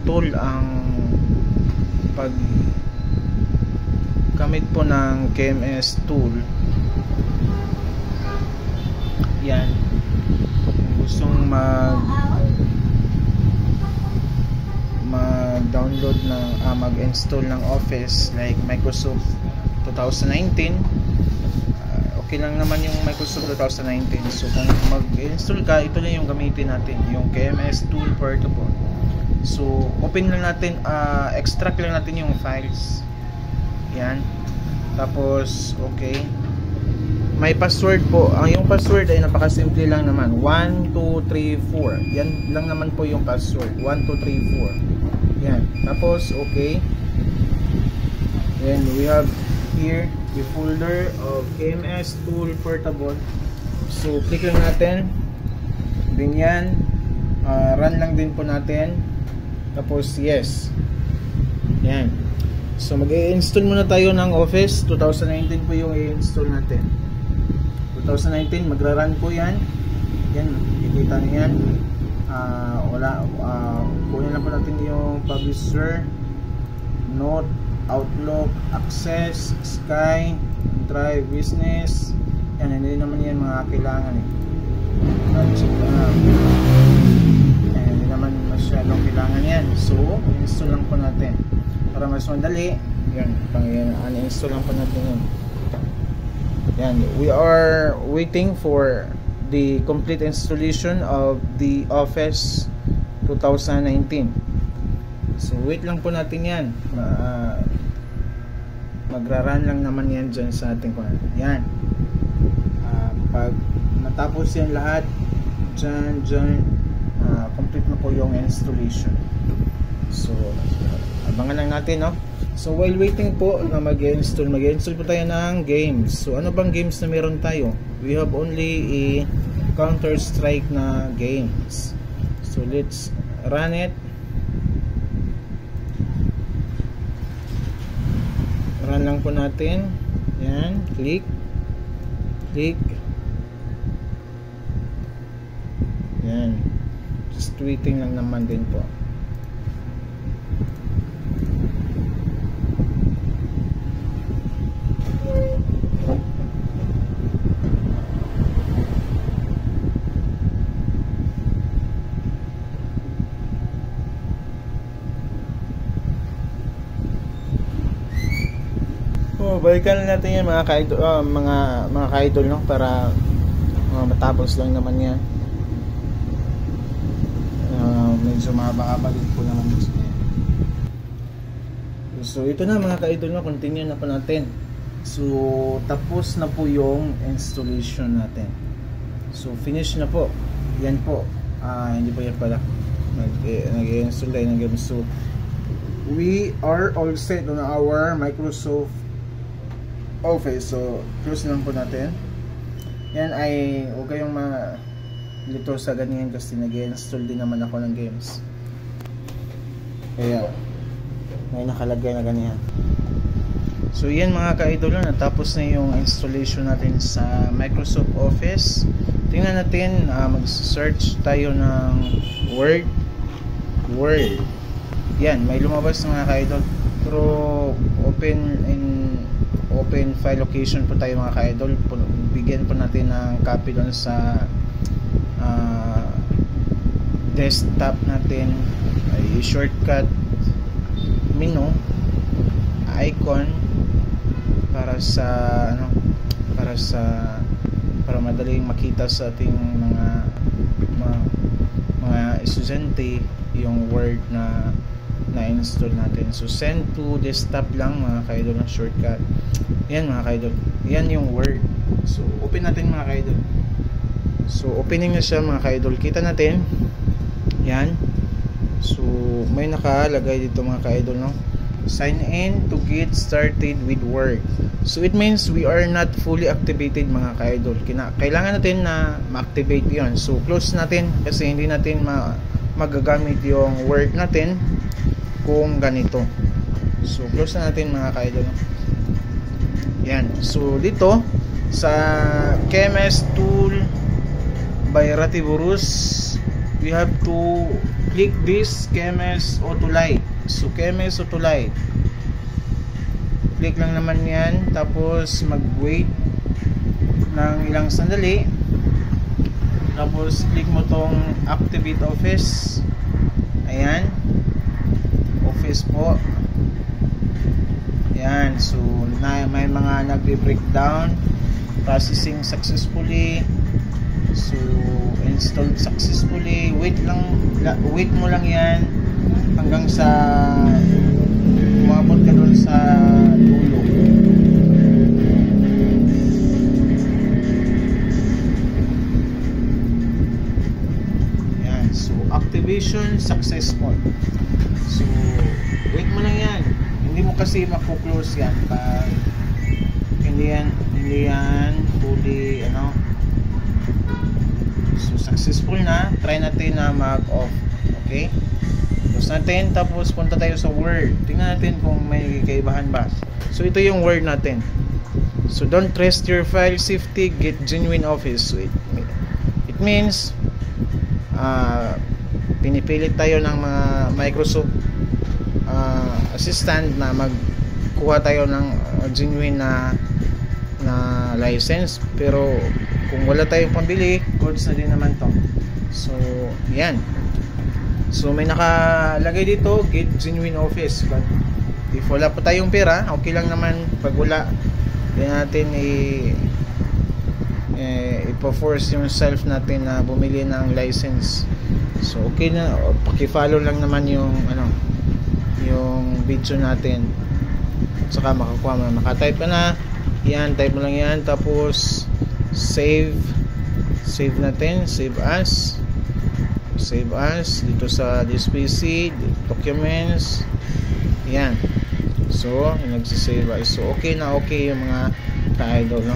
tool ang pag gamit po ng KMS tool. Yan, kung gustong mag-download ng mag-install ng Office like Microsoft 2019, okay lang naman yung Microsoft 2019. So kung mag-install ka, ito lang yung gamitin natin, yung KMS tool portable. So open lang natin, extract lang natin yung files. Yan, tapos okay, may password po. Ang yung password ay napakasimple lang naman, 1, 2, 3, 4. Yan lang naman po yung password, 1, 2, 3, 4. Yan, tapos okay. Then we have here the folder of KMS tool portable. So click lang natin, then yan, run lang din po natin, tapos yes. Yan, so mag-i-install muna tayo ng Office 2019 po yung i-install natin. 2019 magra-run po yan. Yan, kikita niyo yan. Kunin lang po natin yung publisher, Note, Outlook, Access, Sky, Drive, Business. Yan, hindi naman yan mga kailangan eh. Hindi naman masyadong kailangan yan. So, install lang po natin para mas madali. Yan, uninstall lang po natin yan. Yan, we are waiting for the complete installation of the Office 2019. So wait lang po natin yan. Magra-run lang naman yan dyan sa ating yan. Pag natapos yan lahat dyan, complete na po yung installation. So abangan lang natin, no? So while waiting po na mag-install po tayo ng games. So ano bang games na meron tayo? We have only a Counter-Strike na games. So let's run it. Run lang po natin. Yan, click. Yan, just waiting lang naman din po. Balikan natin yan mga ka-idol, mga ka-idol, no, para matapos lang naman yan. Medyo mahaba-haba din po naman. So ito na mga ka-idol, no, continue na po natin. So tapos na po yung installation natin. So finish na po. Yan po. Hindi po yan pala. Nag-install tayo ng games. So we are all set on our Microsoft Office. So close lang po natin. Yan, ay huwag kayong malito sa ganyan kasi nag-install din naman ako ng games. Kaya may nakalagay na ganyan. So yan mga ka-idol, natapos na yung installation natin sa Microsoft Office. Tingnan natin, mag-search tayo ng Word. Yan, may lumabas na mga ka-idol. Pero open file location po tayo mga ka-idol. Bigyan po natin ng copy doon sa desktop natin. Ay shortcut menu icon para madaling makita sa ating mga estudyante yung Word na install natin. So send to desktop lang mga ka-idol ng shortcut. Yan mga ka-idol, yan yung Word. So open natin mga ka-idol. So opening na siya mga ka-idol. Kita natin yan. So may nakalagay dito mga ka-idol, no? Sign in to get started with Word. So it means we are not fully activated mga ka-idol. Kailangan natin na ma-activate yon. So close natin kasi hindi natin magagamit yung Word natin kung ganito. So close na natin mga ka-idol. Yan. So dito sa KMS tool by Rativorus, we have to click this KMS Auto Light. So KMS Auto Light, click lang naman yan, tapos mag wait ng ilang sandali, tapos click mo tong activate office. Ayan, office po. Ayan, so may mga nagbe-breakdown, processing successfully, so installed successfully. Wait mo lang yan hanggang sa umabot ka dun sa dulo. Ayan, so activation successful. So wait mo lang yan, hindi mo kasi mako-close yan pag hindi yan fully so successful na. Try natin na mag-off. Okay, close natin, tapos punta tayo sa Word. Tingnan natin kung may kaibahan ba. So ito yung Word natin. So don't trust your file safety, get genuine office. So it means pinipilit tayo ng mga Microsoft assistant na magkuha tayo ng genuine na license, pero kung wala tayong pambili, goods na din naman to. So yan, so may nakalagay dito get genuine office, but if wala pa tayong pera, okay lang naman. Pag wala, hindi natin ipo-force yung self natin na bumili ng license. So okay na, paki-follow lang naman yung yung video natin, saka makatype ka na yan, type mo lang yan, tapos save natin, save as dito sa this PC, documents, yan. So nagsisave as. So okay na okay yung mga ka-idol, no?